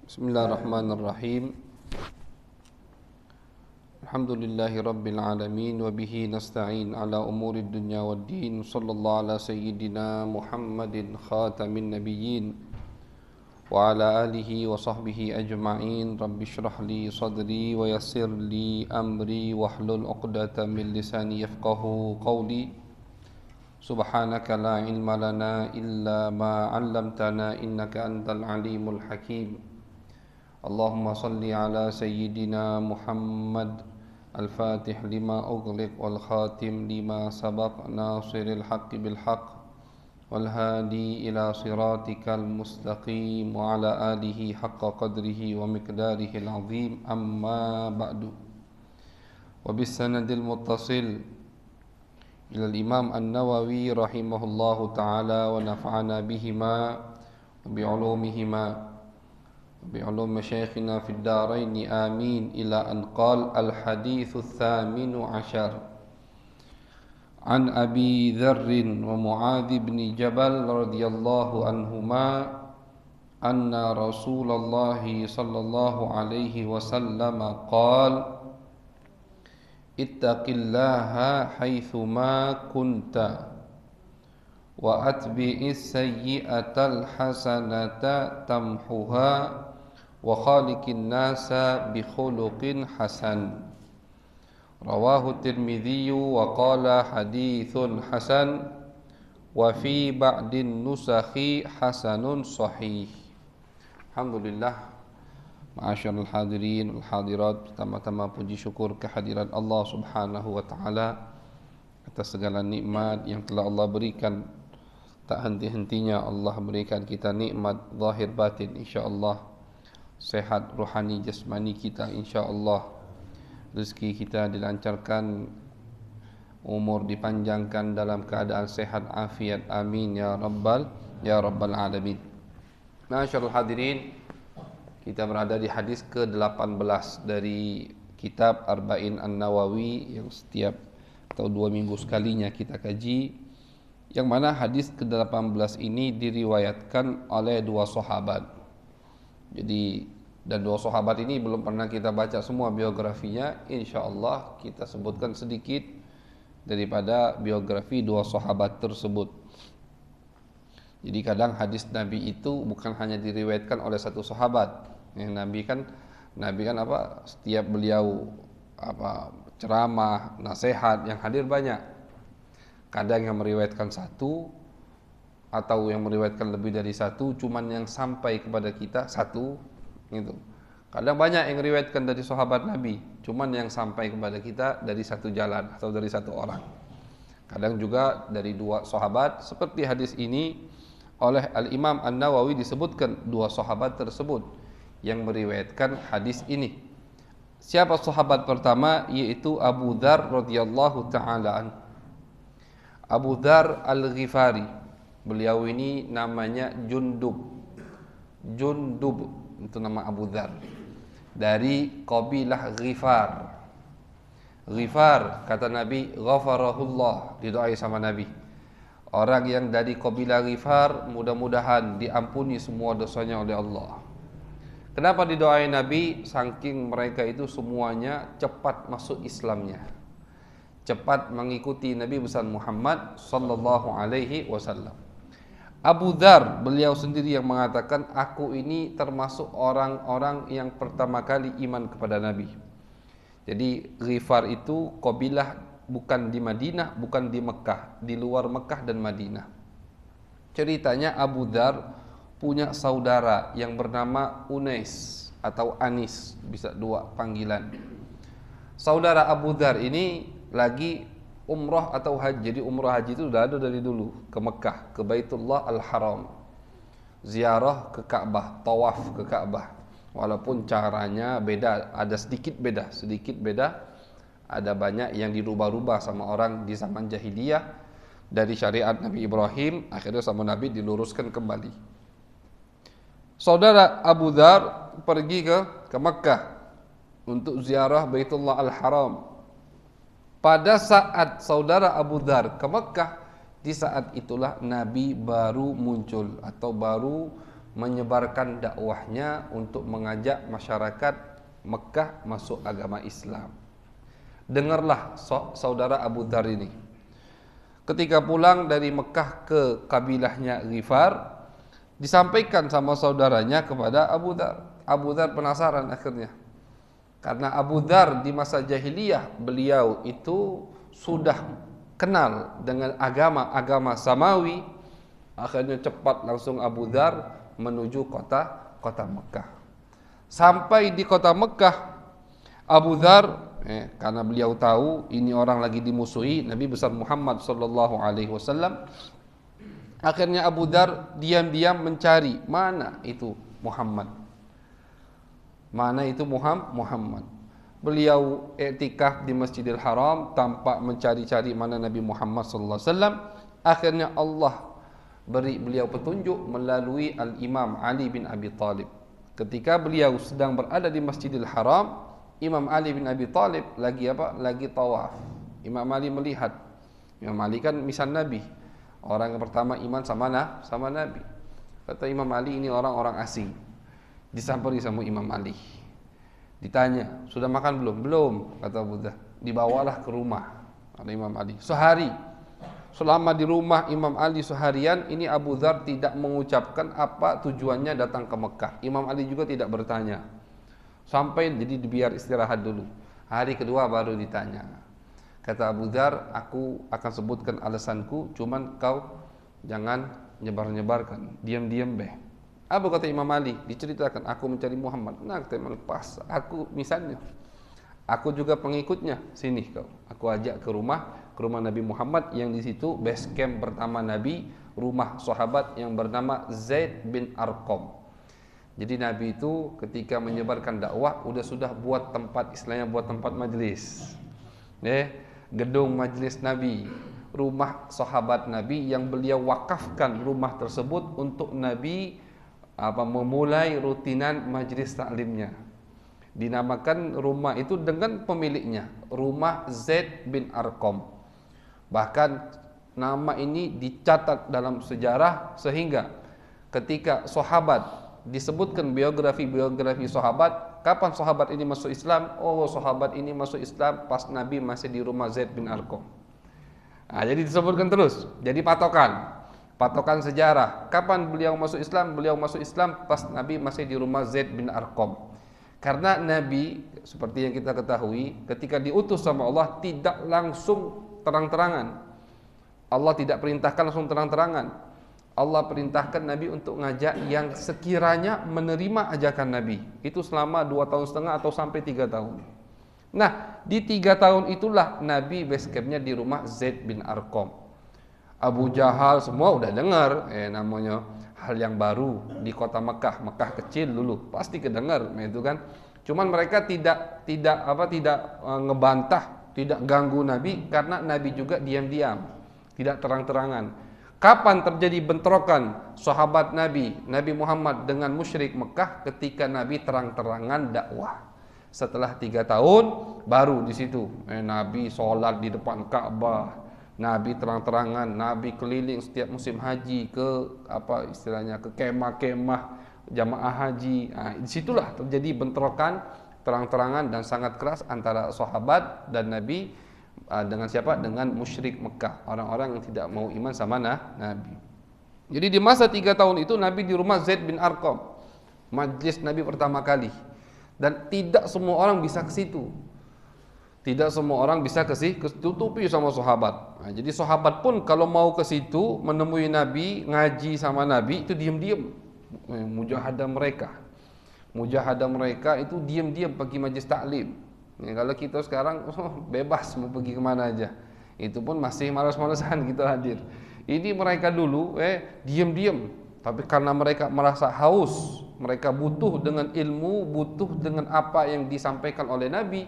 Bismillahirrahmanirrahim. Alhamdulillahi rabbil alamin wa bihi nasta'in ala umurid dunya waddin. Sallallahu ala sayyidina Muhammadin khatamin nabiyyin wa ala alihi wa sahbihi ajma'in. Rabbi shrah li sadri wa yassir li amri wahlul 'uqdatam min lisani yafqahu qawli. Subhanaka la ilma lana illa ma 'allamtana innaka antal alimul hakim. Allahumma salli ala sayyidina Muhammad al-fatih lima ughliq wal khatim lima sabaq nasiril haqqi bil haqq wal hadi ila siratikal mustaqim wa ala alihi haqqa qadrihi wa miqdarihi al-azim amma ba'du. Wa bis sanadil muttasil ila al-imam an-Nawawi rahimahullahu ta'ala wa nafa'ana bihima wa bi ulumihima بعلوم مشايخنا في الدارين آمين إلى أن قال الحديث الثامن عشر عن أبي ذر ومعاذ بن جبل رضي الله عنهما أن رسول الله صلى الله عليه وسلم قال اتق الله حيثما كنت وأتبع السيئة الحسنة تمحها وخالق الناس بخلق حسن. رواه الترمذي وقال حديث حسن وفي بعض النسخ حسن صحيح. Alhamdulillah, ma'asyarul hadirin wal hadirat, pertama-tama puji syukur kehadiran Allah Subhanahu wa taala atas segala nikmat yang telah Allah berikan. Tak henti-hentinya Allah berikan kita nikmat zahir batin, insyaallah. Sehat rohani jasmani kita, insyaallah. Rezeki kita dilancarkan, umur dipanjangkan dalam keadaan sehat afiat, amin ya rabbal alamin. Ma'asyiral hadirin, kita berada di hadis ke-18 dari kitab Arba'in An-Nawawi yang setiap atau 2 minggu sekalinya kita kaji, yang mana hadis ke-18 ini diriwayatkan oleh 2 sahabat. Jadi, dan 2 sahabat ini belum pernah kita baca semua biografinya. InsyaAllah kita sebutkan sedikit daripada biografi 2 sahabat tersebut. Jadi kadang hadis Nabi itu bukan hanya diriwayatkan oleh 1 sahabat. Nabi kan setiap beliau ceramah, nasihat, yang hadir banyak. Kadang yang meriwayatkan 1 atau yang meriwayatkan lebih dari 1, cuman yang sampai kepada kita 1 gitu. Kadang banyak yang meriwayatkan dari sahabat Nabi, cuman yang sampai kepada kita dari 1 jalan atau dari 1 orang. Kadang juga dari 2 sahabat, seperti hadis ini oleh Al-Imam An-Nawawi disebutkan 2 sahabat tersebut yang meriwayatkan hadis ini. Siapa sahabat pertama? Yaitu Abu Dzar radhiyallahu taala anhu. Abu Dzar Al-Ghifari. Beliau ini namanya Jundub, itu nama Abu Dzar, dari kabilah Ghifar. Ghifar, kata Nabi, ghafarahullah, didoai sama Nabi. Orang yang dari kabilah Ghifar mudah-mudahan diampuni semua dosanya oleh Allah. Kenapa didoai Nabi? Saking mereka itu semuanya cepat masuk Islamnya, cepat mengikuti Nabi besar Muhammad sallallahu alaihi wasallam. Abu Dzar, beliau sendiri yang mengatakan, aku ini termasuk orang-orang yang pertama kali iman kepada Nabi. Jadi Ghifar itu kabilah bukan di Madinah, bukan di Mekah, di luar Mekah dan Madinah. Ceritanya Abu Dzar punya saudara yang bernama Unais atau Anis, bisa 2 panggilan. Saudara Abu Dzar ini lagi umrah atau haji. Jadi umrah haji itu sudah ada dari dulu, ke Mekah, ke Baitullah Al-Haram, ziarah ke Ka'bah, tawaf ke Ka'bah. Walaupun caranya beda, ada sedikit beda. Ada banyak yang dirubah-rubah sama orang di zaman jahiliyah dari syariat Nabi Ibrahim, akhirnya sama Nabi diluruskan kembali. Saudara Abu Dzar pergi ke Mekah untuk ziarah Baitullah Al-Haram. Pada saat saudara Abu Dzar ke Mekah, di saat itulah Nabi baru muncul atau baru menyebarkan dakwahnya untuk mengajak masyarakat Mekah masuk agama Islam. Dengarlah saudara Abu Dzar ini. Ketika pulang dari Mekah ke kabilahnya Ghifar, disampaikan sama saudaranya kepada Abu Dzar. Abu Dzar penasaran akhirnya. Karena Abu Dzar di masa jahiliyah beliau itu sudah kenal dengan agama samawi. Akhirnya cepat langsung Abu Dzar menuju kota Mekah. Sampai di kota Mekah, Abu Dzar karena beliau tahu ini orang lagi dimusuhi Nabi besar Muhammad sallallahu alaihi wasallam. Akhirnya Abu Dzar diam-diam mencari mana itu Muhammad. Mana itu Muhammad. Beliau iktikaf di Masjidil Haram tanpa mencari-cari mana Nabi Muhammad sallallahu alaihi wasallam. Akhirnya Allah beri beliau petunjuk melalui Al-Imam Ali bin Abi Thalib. Ketika beliau sedang berada di Masjidil Haram, Imam Ali bin Abi Thalib lagi tawaf. Imam Ali melihat. Imam Ali kan misal Nabi. Orang yang pertama iman sama Nabi. Kata Imam Ali, ini orang-orang asing. Disamperi sama Imam Ali. Ditanya, sudah makan belum? Belum, kata Abu Dzar. Dibawalah ke rumah oleh Imam Ali. Sehari. Selama di rumah Imam Ali seharian, ini Abu Dzar tidak mengucapkan apa tujuannya datang ke Mekah. Imam Ali juga tidak bertanya. Sampai jadi biar istirahat dulu. Hari kedua baru ditanya. Kata Abu Dzar, aku akan sebutkan alasanku, cuman kau jangan nyebar-nyebarkan. Diam-diam beh. Apa kata Imam Ali? Diceritakan, aku mencari Muhammad. Nah, teman pas. Aku misalnya, aku juga pengikutnya. Sini kau. Aku ajak ke rumah Nabi Muhammad yang di situ base camp pertama Nabi, rumah sahabat yang bernama Zaid bin Arqam. Jadi Nabi itu ketika menyebarkan dakwah sudah buat tempat, istilahnya buat tempat majlis. Gedung majlis Nabi, rumah sahabat Nabi yang beliau wakafkan rumah tersebut untuk Nabi memulai rutinan majlis taklimnya. Dinamakan rumah itu dengan pemiliknya, rumah Zaid bin Arqam. Bahkan nama ini dicatat dalam sejarah sehingga ketika sahabat disebutkan biografi sahabat, kapan sahabat ini masuk Islam? Oh, sahabat ini masuk Islam pas Nabi masih di rumah Zaid bin Arqam. Nah, jadi disebutkan terus. Jadi patokan sejarah. Kapan beliau masuk Islam? Beliau masuk Islam pas Nabi masih di rumah Zaid bin Arqam. Karena Nabi seperti yang kita ketahui, ketika diutus sama Allah tidak langsung terang-terangan. Allah tidak perintahkan langsung terang-terangan. Allah perintahkan Nabi untuk ngajak yang sekiranya menerima ajakan Nabi. Itu selama 2,5 tahun atau sampai 3 tahun. Nah, di 3 tahun itulah Nabi base campnya di rumah Zaid bin Arqam. Abu Jahal semua udah dengar namanya hal yang baru di kota Mekah kecil dulu, pasti kedengar itu kan. Cuman mereka tidak ngebantah, tidak ganggu Nabi karena Nabi juga diam-diam, tidak terang-terangan. Kapan terjadi bentrokan sahabat Nabi Muhammad dengan musyrik Mekah? Ketika Nabi terang-terangan dakwah. Setelah 3 tahun baru di situ Nabi sholat di depan Ka'bah, Nabi terang-terangan, Nabi keliling setiap musim haji ke ke kemah-kemah jamaah haji. Nah, disitulah terjadi bentrokan terang-terangan dan sangat keras antara sahabat dan Nabi. Dengan siapa? Dengan musyrik Mekah, orang-orang yang tidak mau iman sama Nabi. Jadi di masa 3 tahun itu Nabi di rumah Zaid bin Arqam, majlis Nabi pertama kali. Dan tidak semua orang bisa ke situ. Tidak semua orang bisa ke situ, tutupi sama sahabat. Nah, jadi sahabat pun kalau mau ke situ menemui Nabi, ngaji sama Nabi itu diam-diam. Mujahadah mereka itu diam-diam pergi majlis taklim. Kalau kita sekarang bebas mau pergi kemana aja, itu pun masih malas-malasan kita hadir. Ini mereka dulu diam-diam, tapi karena mereka merasa haus, mereka butuh dengan ilmu, butuh dengan apa yang disampaikan oleh Nabi.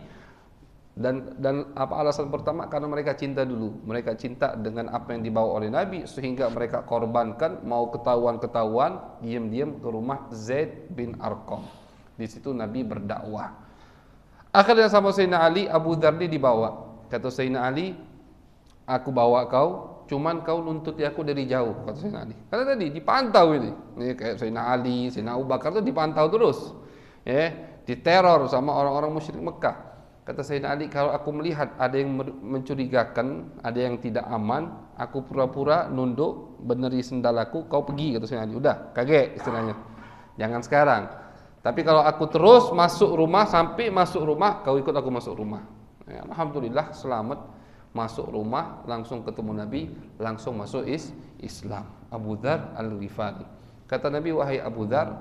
Dan apa alasan pertama? Karena mereka cinta dulu, mereka cinta dengan apa yang dibawa oleh Nabi, sehingga mereka korbankan, mau ketahuan diam-diam ke rumah Zaid bin Arqam. Di situ Nabi berdakwah. Akhirnya sama Sayyidina Ali, Abu Dzar dibawa. Kata Sayyidina Ali, aku bawa kau, cuman kau nuntuti aku dari jauh, kata Sayyidina Ali. Karena tadi dipantau ini kayak Sayyidina Ali, Sayyidina Abu Bakar itu dipantau terus, diteror sama orang-orang musyrik Mekah. Kata Sayyidina Ali, kalau aku melihat ada yang mencurigakan, ada yang tidak aman, aku pura-pura nunduk, beneri sendal aku, kau pergi, kata Sayyidina Ali. Udah, kaget istilahnya. Jangan sekarang. Tapi kalau aku terus masuk rumah, sampai masuk rumah, kau ikut aku masuk rumah. Alhamdulillah selamat masuk rumah, langsung ketemu Nabi, langsung masuk Islam. Abu Dzar Al-Ghifari. Kata Nabi, wahai Abu Dzar,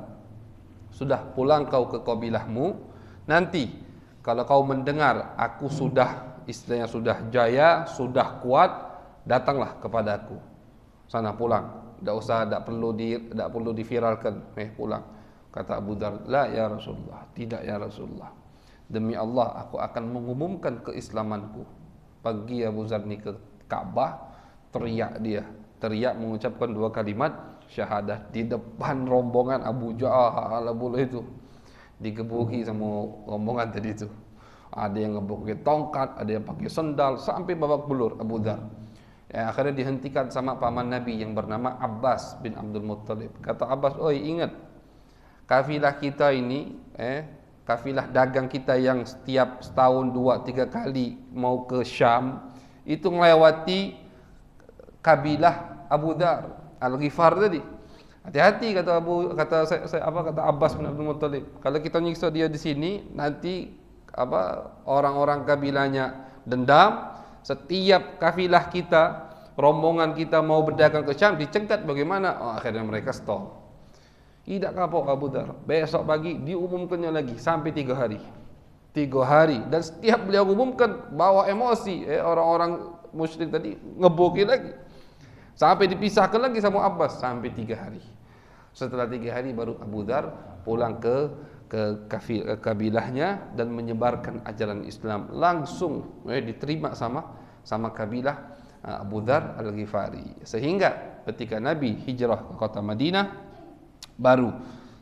sudah pulang kau ke kabilahmu. Nanti kalau kau mendengar aku sudah, istilahnya sudah jaya, sudah kuat, datanglah kepadaku. Sana pulang. Tidak perlu diviralkan. Pulang. Kata Abu Dzar, la ya Rasulullah, tidak ya Rasulullah. Demi Allah aku akan mengumumkan keislamanku. Pergi Abu Dzar ni ke Ka'bah, teriak mengucapkan 2 kalimat syahadah di depan rombongan Abu Jahal itu. Digebuki sama rombongan tadi itu. Ada yang ngebuki tongkat, ada yang pakai sendal, sampai babak belur Abu Dzar. Akhirnya dihentikan sama paman Nabi yang bernama Abbas bin Abdul Muttalib. Kata Abbas, oi ingat, kafilah kita ini, kafilah dagang kita yang setiap setahun 2-3 kali mau ke Syam, itu melewati kabilah Abu Dzar Al-Ghifar tadi. Hati-hati kata Abbas bin Abdul Muttalib. Kalau kita nyiksa dia di sini, nanti orang-orang kabilahnya dendam. Setiap kafilah kita, rombongan kita mau berdagang ke Syam, dicegat bagaimana? Akhirnya mereka stop. Tidak kapok Abu Dzar. Besok pagi diumumkannya lagi sampai 3 hari. 3 hari. Dan setiap beliau umumkan, bawa emosi. Orang-orang musyrik tadi ngeboki lagi. Sampai dipisahkan lagi sama Abbas sampai 3 hari. Setelah 3 hari baru Abu Dzar pulang ke kabilahnya dan menyebarkan ajaran Islam. Langsung diterima sama kabilah Abu Dzar Al-Ghifari. Sehingga ketika Nabi hijrah ke kota Madinah, baru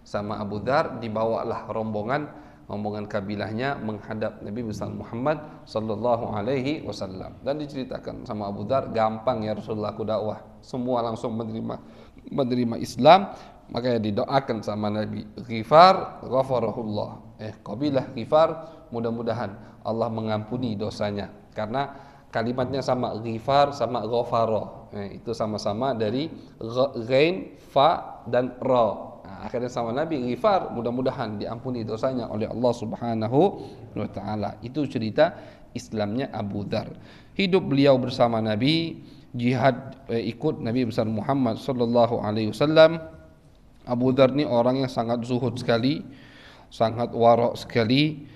sama Abu Dzar dibawalah rombongan kabilahnya menghadap Nabi besar Muhammad sallallahu alaihi wasallam. Dan diceritakan sama Abu Dzar, gampang ya Rasulullah aku dakwah. Semua langsung menerima Islam. Makanya didoakan sama Nabi, Ghifar ghafarahullah. Kabilah Ghifar, mudah-mudahan Allah mengampuni dosanya. Karena kalimatnya sama, Ghifar sama Ghafara. Itu sama-sama dari ghain, fa dan ra. Akhirnya sama Nabi, Ghifar, mudah-mudahan diampuni dosanya oleh Allah Subhanahu wa taala. Itu cerita Islamnya Abu Dzar. Hidup beliau bersama Nabi, jihad, ikut Nabi besar Muhammad sallallahu alaihi wasallam. Abu Dzar ni orang yang sangat zuhud sekali, sangat wara' sekali,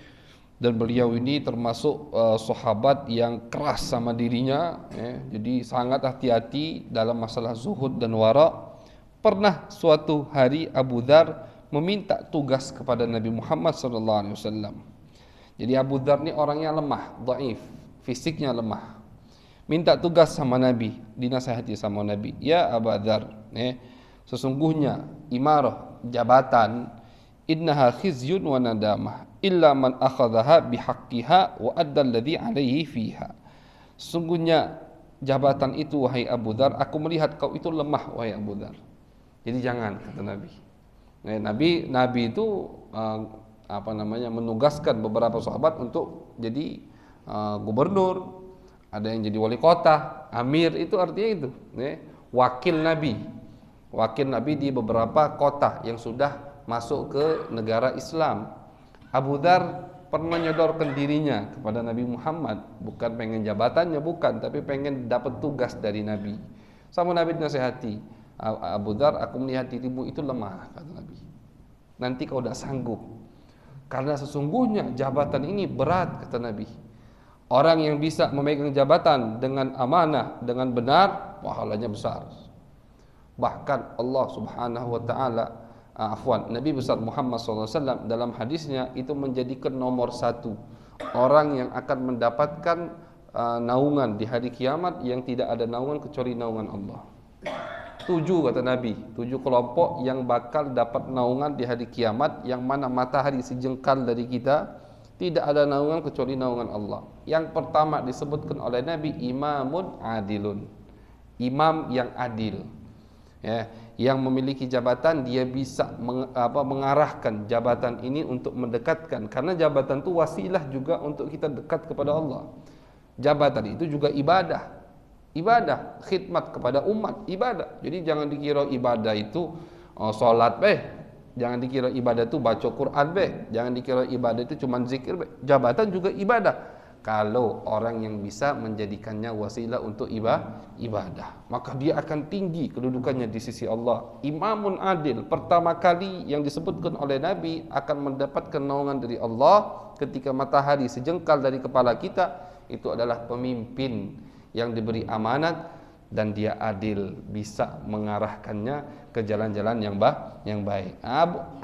dan beliau ini termasuk sahabat yang keras sama dirinya, jadi sangat hati-hati dalam masalah zuhud dan wara'. Pernah suatu hari Abu Dzar meminta tugas kepada Nabi Muhammad SAW. Jadi Abu Dzar ni orangnya lemah, dhaif, fisiknya lemah. Minta tugas sama Nabi, dinasihati sama Nabi, ya Abu Dzar, sesungguhnya imarah, jabatan, innaha khizyun wa nadamah illa man akhadhaha bihaqqiha wa adda alladhi alaihi fiha. Sesungguhnya jabatan itu wahai Abu Dzar, aku melihat kau itu lemah wahai Abu Dzar. Jadi jangan, kata Nabi. Nabi itu menugaskan beberapa sahabat untuk jadi gubernur, ada yang jadi wali kota, amir, itu artinya itu, wakil Nabi. Wakil Nabi di beberapa kota yang sudah masuk ke negara Islam. Abu Dzar pernah menyodorkan dirinya kepada Nabi Muhammad, bukan pengen jabatannya, bukan, tapi pengen dapat tugas dari Nabi. Sama Nabi nasihati, Abu Dzar, aku melihat dirimu itu lemah, kata Nabi. Nanti kau tidak sanggup, karena sesungguhnya jabatan ini berat, kata Nabi. Orang yang bisa memegang jabatan dengan amanah, dengan benar, pahalanya besar. Bahkan Allah Subhanahu wa taala, Nabi besar Muhammad SAW dalam hadisnya itu menjadikan nomor 1 orang yang akan mendapatkan naungan di hari kiamat yang tidak ada naungan kecuali naungan Allah. 7 kata Nabi, 7 kelompok yang bakal dapat naungan di hari kiamat, yang mana matahari sejengkal dari kita tidak ada naungan kecuali naungan Allah. Yang pertama disebutkan oleh Nabi, imamun adilun. imam yang adil. Ya, yang memiliki jabatan dia bisa mengarahkan jabatan ini untuk mendekatkan, karena jabatan itu wasilah juga untuk kita dekat kepada Allah. Jabatan itu juga ibadah, khidmat kepada umat, ibadah. Jadi jangan dikira ibadah itu salat jangan dikira ibadah itu baca Quran jangan dikira ibadah itu cuma zikir Jabatan juga ibadah. Kalau orang yang bisa menjadikannya wasilah untuk ibadah, maka dia akan tinggi kedudukannya di sisi Allah. Imamun adil, pertama kali yang disebutkan oleh Nabi akan mendapatkan naungan dari Allah ketika matahari sejengkal dari kepala kita, itu adalah pemimpin yang diberi amanat dan dia adil, bisa mengarahkannya ke jalan-jalan yang baik.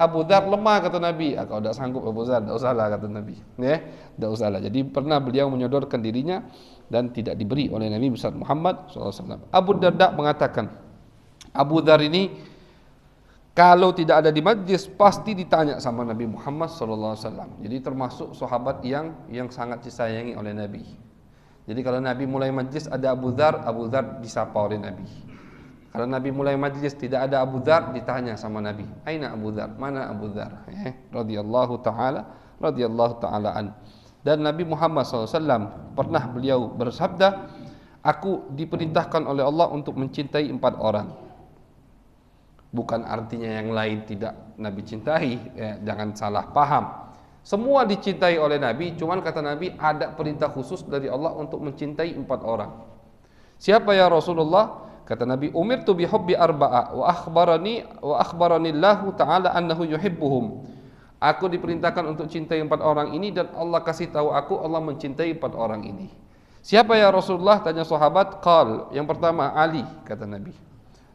Abu Dzar lemah kata Nabi. Kalau tidak sanggup Abu Dzar, tidak usahlah kata Nabi. Tidak usahlah. Jadi pernah beliau menyodorkan dirinya dan tidak diberi oleh Nabi besar Muhammad SAW. Abu Darda mengatakan, Abu Dzar ini kalau tidak ada di majlis pasti ditanya sama Nabi Muhammad SAW. Jadi termasuk sahabat yang sangat disayangi oleh Nabi. Jadi kalau Nabi mulai majlis ada Abu Dzar disapa oleh Nabi. Kalau Nabi mulai majlis tidak ada Abu Dzar, ditanya sama Nabi, "Aina Abu Dzar? Mana Abu Dzar?" Radhiyallahu taala an. Dan Nabi Muhammad SAW pernah beliau bersabda, "Aku diperintahkan oleh Allah untuk mencintai 4 orang." Bukan artinya yang lain tidak Nabi cintai, jangan salah paham. Semua dicintai oleh Nabi, cuman kata Nabi ada perintah khusus dari Allah untuk mencintai 4 orang. Siapa ya Rasulullah? Kata Nabi, umirtu bihubbi arba'a wa akhbarani Allah Ta'ala annahu yuhibbuhum. Aku diperintahkan untuk cintai 4 orang ini dan Allah kasih tahu aku Allah mencintai 4 orang ini. Siapa ya Rasulullah? Tanya sahabat. Qal, yang pertama Ali, kata Nabi.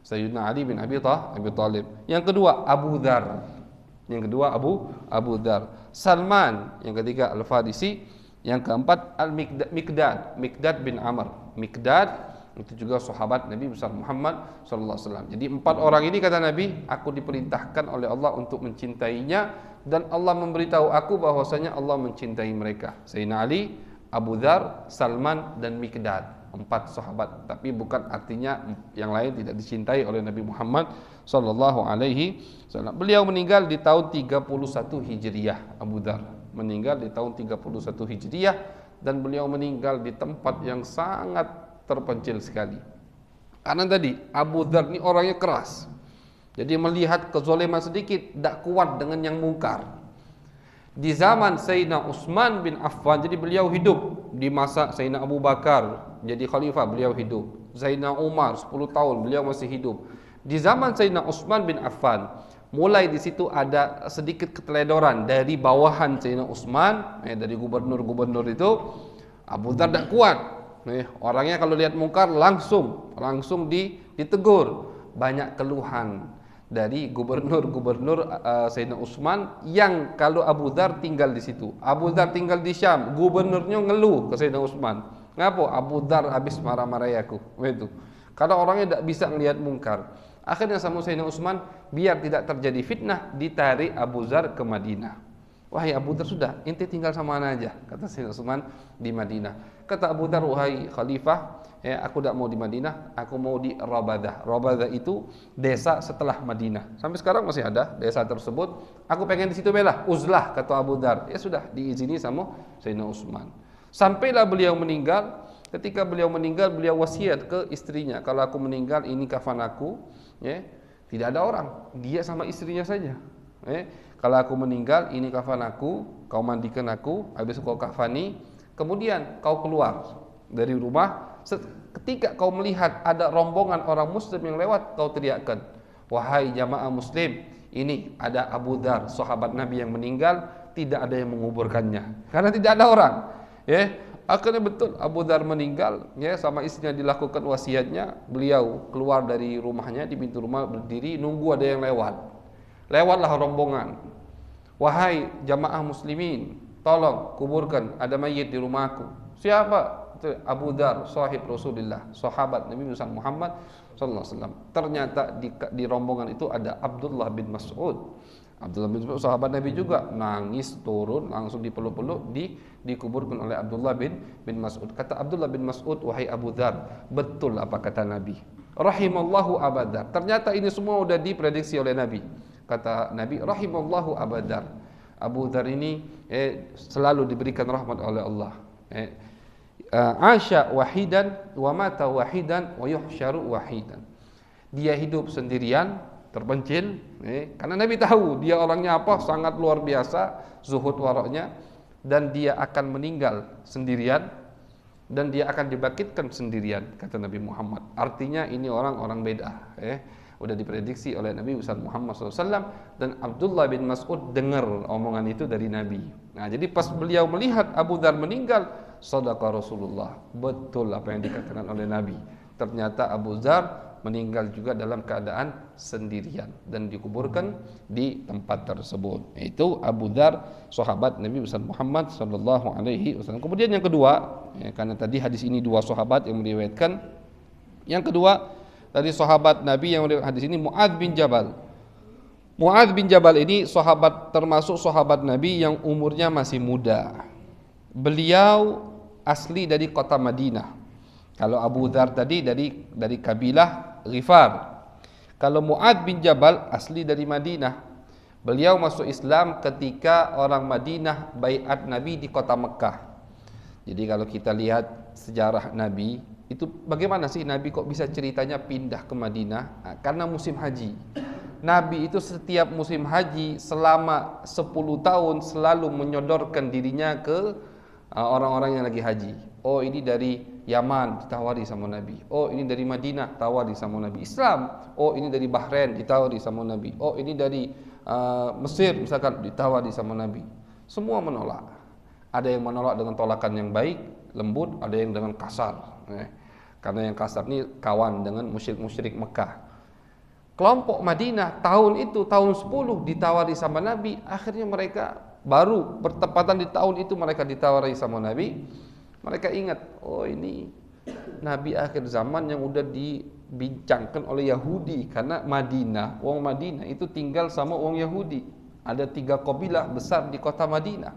Sayyidina Ali bin Abi Thalib. Yang kedua Abu Dzar. Yang kedua Abu Dzar. Salman, yang ketiga Al-Farisi, yang keempat Al-Miqdad bin Amr. Miqdad itu juga sahabat Nabi besar Muhammad sallallahu alaihi wasallam. Jadi 4 orang ini kata Nabi, aku diperintahkan oleh Allah untuk mencintainya dan Allah memberitahu aku bahwasanya Allah mencintai mereka. Sayyidina Ali, Abu Dzar, Salman dan Miqdad. 4 sahabat, tapi bukan artinya yang lain tidak dicintai oleh Nabi Muhammad sallallahu alaihi wasallam. Beliau meninggal di tahun 31 Hijriah. Abu Dzar meninggal di tahun 31 Hijriah dan beliau meninggal di tempat yang sangat terpencil sekali. Karena tadi Abu Dzar ini orangnya keras. Jadi melihat kezaliman sedikit tidak kuat dengan yang mungkar. Di zaman Sayyidina Utsman bin Affan, jadi beliau hidup di masa Sayyidina Abu Bakar jadi khalifah, beliau hidup. Sayyidina Umar 10 tahun beliau masih hidup. Di zaman Sayyidina Utsman bin Affan, mulai di situ ada sedikit keteledoran dari bawahan Sayyidina Utsman, dari gubernur-gubernur itu. Abu Dzar tidak kuat. Orangnya kalau lihat mungkar langsung ditegur. Banyak keluhan dari gubernur-gubernur Sayyidina Utsman yang kalau Abu Dzar tinggal di situ. Abu Dzar tinggal di Syam, gubernurnya ngeluh ke Sayyidina Utsman. Ngapa Abu Dzar habis marah-marahi aku? Begitu. Karena orangnya tidak bisa melihat mungkar. Akhirnya sama Sayyidina Utsman, biar tidak terjadi fitnah, ditarik Abu Dzar ke Madinah. Wahai Abu Dzar, sudah, ente tinggal sama ana aja, kata Sayyidina Utsman di Madinah. Kata Abu Dzar, wahai khalifah, aku tidak mau di Madinah, aku mau di Rabadah. Rabadah itu desa setelah Madinah. Sampai sekarang masih ada desa tersebut. Aku pengen di situ belah, uzlah, kata Abu Dzar. Ya sudah, diizini sama Sayyidina Utsman. Sampailah beliau meninggal. Ketika beliau meninggal, beliau wasiat ke istrinya, kalau aku meninggal ini kafan aku, tidak ada orang, dia sama istrinya saja. Kalau aku meninggal ini kafan aku, kau mandikan aku, habis kau kafani, kemudian kau keluar dari rumah. Ketika kau melihat ada rombongan orang muslim yang lewat, kau teriakkan, wahai jamaah muslim, ini ada Abu Dzar, sahabat Nabi yang meninggal, tidak ada yang menguburkannya karena tidak ada orang. Akhirnya betul Abu Dzar meninggal, sama istrinya dilakukan wasiatnya. Beliau keluar dari rumahnya, di pintu rumah berdiri nunggu ada yang lewat. Lewatlah rombongan. Wahai jamaah muslimin, tolong kuburkan, ada mayit di rumahku. Siapa? Itu Abu Dzar, sahib Rasulullah, sahabat Nabi Muhammad sallallahu alaihi wasallam. Ternyata di rombongan itu ada Abdullah bin Mas'ud. Abdullah bin Mas'ud sahabat Nabi juga, nangis turun langsung dipeluk-peluk, dikuburkan oleh Abdullah bin Mas'ud. Kata Abdullah bin Mas'ud, wahai Abu Dzar, betul apa kata Nabi, rahimallahu Abu Dzar. Ternyata ini semua sudah diprediksi oleh Nabi. Kata Nabi, rahimallahu Abu Dzar. Abu Dzar ini selalu diberikan rahmat oleh Allah. Asya wahidan wa mata wahidan wa yuhsyaru wahidan. Dia hidup sendirian, terpencil, karena Nabi tahu dia orangnya apa, sangat luar biasa zuhud waraknya, dan dia akan meninggal sendirian dan dia akan dibangkitkan sendirian, kata Nabi Muhammad. Artinya ini orang beda, udah diprediksi oleh Nabi besar Muhammad SAW, dan Abdullah bin Mas'ud dengar omongan itu dari Nabi. Nah, jadi pas beliau melihat Abu Dzar meninggal, sadaqa Rasulullah, betul apa yang dikatakan oleh Nabi. Ternyata Abu Dzar meninggal juga dalam keadaan sendirian dan dikuburkan di tempat tersebut. Itu Abu Dzar, sahabat Nabi besar Muhammad sallallahu alaihi wasallam. Kemudian yang kedua, karena tadi hadis ini dua sahabat yang meriwayatkan. Yang kedua, dari sahabat Nabi yang meriwayatkan hadis ini Mu'adz bin Jabal. Mu'adz bin Jabal ini sahabat, termasuk sahabat Nabi yang umurnya masih muda. Beliau asli dari kota Madinah. Kalau Abu Dzar tadi dari kabilah Ghifar. Kalau Mu'adz bin Jabal asli dari Madinah. Beliau masuk Islam ketika orang Madinah baiat Nabi di kota Mekah. Jadi kalau kita lihat sejarah Nabi, itu bagaimana sih Nabi kok bisa ceritanya pindah ke Madinah? Nah, karena musim haji. Nabi itu setiap musim haji selama 10 tahun selalu menyodorkan dirinya ke orang-orang yang lagi haji. Oh, ini dari Yaman, ditawari sama Nabi. Oh, ini dari Madinah, tawari sama Nabi. Islam. Oh, ini dari Bahrain, ditawari sama Nabi. Oh, ini dari Mesir, misalkan, ditawari sama Nabi. Semua menolak. Ada yang menolak dengan tolakan yang baik, lembut, ada yang dengan kasar. Karena yang kasar ini kawan dengan musyrik-musyrik Mekah. Kelompok Madinah tahun itu, tahun 10 ditawari sama Nabi. Akhirnya mereka baru bertepatan di tahun itu mereka ditawari sama Nabi. Mereka ingat, oh ini Nabi akhir zaman yang udah dibincangkan oleh Yahudi. Karena Madinah, orang Madinah itu tinggal sama orang Yahudi. Ada 3 kabilah besar di kota Madinah.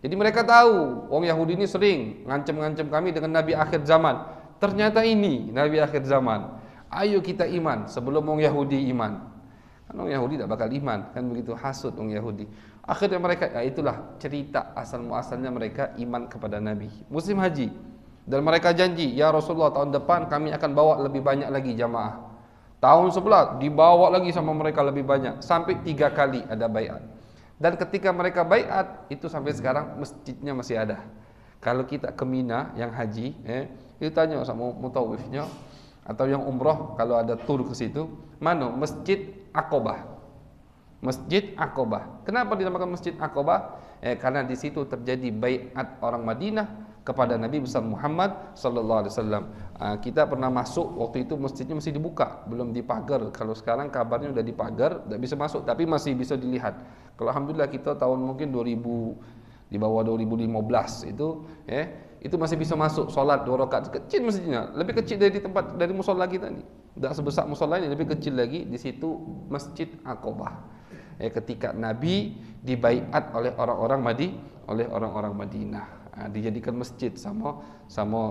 Jadi mereka tahu, orang Yahudi ini sering ngancam-ngancam kami dengan Nabi akhir zaman. Ternyata ini Nabi akhir zaman. Ayo kita iman sebelum orang Yahudi iman. Kan orang Yahudi tak bakal iman, kan begitu hasud orang Yahudi. Akhirnya mereka, ya itulah cerita asal-muasalnya mereka iman kepada Nabi musim haji. Dan mereka janji, ya Rasulullah tahun depan kami akan bawa lebih banyak lagi jamaah. Tahun sebelah dibawa lagi sama mereka lebih banyak, sampai 3 kali ada baiat. Dan ketika mereka baiat itu sampai sekarang masjidnya masih ada. Kalau kita ke Mina yang haji, itu tanya sama mutawifnya atau yang umroh kalau ada tur ke situ, mana Masjid Aqabah. Masjid Aqabah. Kenapa dinamakan Masjid Aqabah? Karena di situ terjadi baiat orang Madinah kepada Nabi besar Muhammad sallallahu alaihi wasallam. Kita pernah masuk waktu itu masjidnya masih dibuka, belum dipagar. Kalau sekarang kabarnya udah dipagar, tidak bisa masuk, tapi masih bisa dilihat. Kalau alhamdulillah kita tahun mungkin 2000 di bawah 2015 itu masih bisa masuk sholat 2 rakaat. Kecil masjidnya, lebih kecil dari musola kita nih. Tidak sebesar musola ini, lebih kecil lagi. Di situ Masjid Aqabah. Ketika Nabi dibaiat oleh orang-orang Madinah, dijadikan masjid sama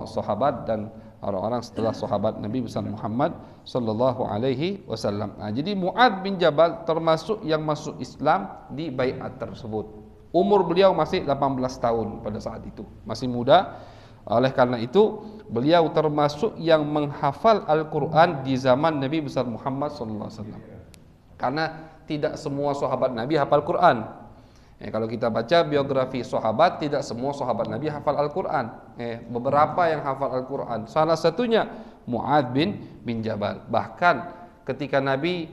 sahabat dan orang-orang setelah sahabat Nabi besar Muhammad sallallahu alaihi wasallam. Jadi Mu'adz bin Jabal termasuk yang masuk Islam di baiat tersebut. Umur beliau masih 18 tahun pada saat itu, masih muda. Oleh karena itu beliau termasuk yang menghafal Al-Quran di zaman Nabi besar Muhammad sallallahu alaihi wasallam. Karena tidak semua sahabat Nabi hafal Quran. Kalau kita baca biografi sahabat, tidak semua sahabat Nabi hafal Al-Quran. Beberapa yang hafal Al-Quran. Salah satunya Mu'adz bin Jabal. Bahkan ketika Nabi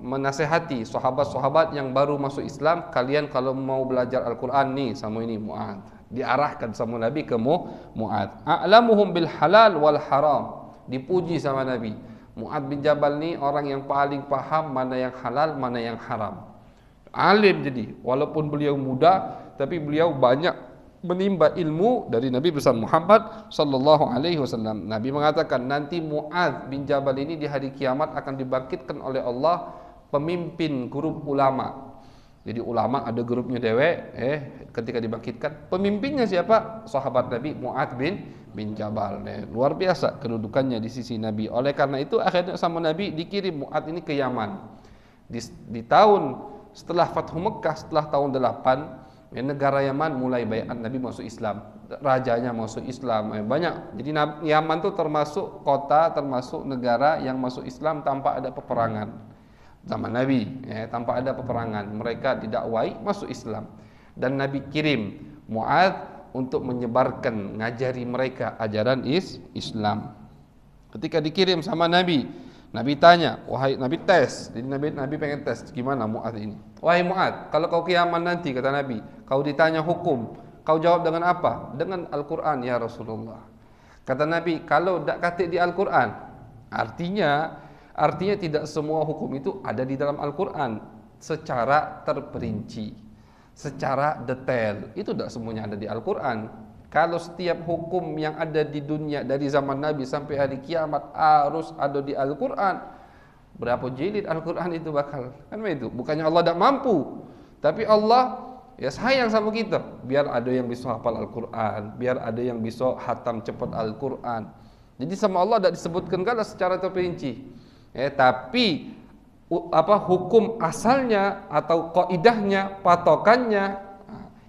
menasehati sahabat-sahabat yang baru masuk Islam, kalian kalau mau belajar Al-Quran nih sama ini Mu'adz. Diarahkan sama Nabi ke Mu'adz. A'lamuhum bil halal wal haram. Dipuji sama Nabi. Mu'adz bin Jabal ni orang yang paling paham mana yang halal, mana yang haram. Alim jadi, walaupun beliau muda, tapi beliau banyak menimba ilmu dari Nabi besar Muhammad sallallahu alaihi wasallam. Nabi mengatakan nanti Mu'adz bin Jabal ini di hari kiamat akan dibangkitkan oleh Allah pemimpin grup ulama. Jadi ulama ada grupnya dewe, ketika dibangkitkan, pemimpinnya siapa? Sahabat Nabi Mu'adz bin Jabal. Luar biasa kedudukannya di sisi Nabi. Oleh karena itu akhirnya sama Nabi dikirim Mu'adz ini ke Yaman. Di tahun setelah Fathu Mekkah, setelah tahun 8, negara Yaman mulai baiat Nabi masuk Islam. Rajanya masuk Islam, banyak. Jadi Yaman itu termasuk kota, termasuk negara yang masuk Islam tanpa ada peperangan. Zaman Nabi, tanpa ada peperangan, mereka didakwai masuk Islam, dan Nabi kirim Mu'adz untuk menyebarkan, ngajari mereka ajaran Islam. Ketika dikirim sama Nabi, Nabi tanya, wahai Nabi tes, jadi Nabi pengen tes gimana Mu'adz ini. Wahai Mu'adz, kalau kau ke Yaman nanti, kata Nabi, kau ditanya hukum, kau jawab dengan apa? Dengan Al-Quran ya Rasulullah. Kata Nabi, kalau tak kata di Al-Quran, Artinya tidak semua hukum itu ada di dalam Al-Quran secara terperinci, secara detail. Itu tidak semuanya ada di Al-Quran. Kalau setiap hukum yang ada di dunia dari zaman Nabi sampai hari kiamat harus ada di Al-Quran, berapa jilid Al-Quran itu bakal? Kan begitu. Bukannya Allah tidak mampu, tapi Allah ya sayang sama kita. Biar ada yang bisa hafal Al-Quran, biar ada yang bisa hatam cepat Al-Quran. Jadi sama Allah tidak disebutkan kalau secara terperinci. Tapi hukum asalnya atau kaidahnya, patokannya,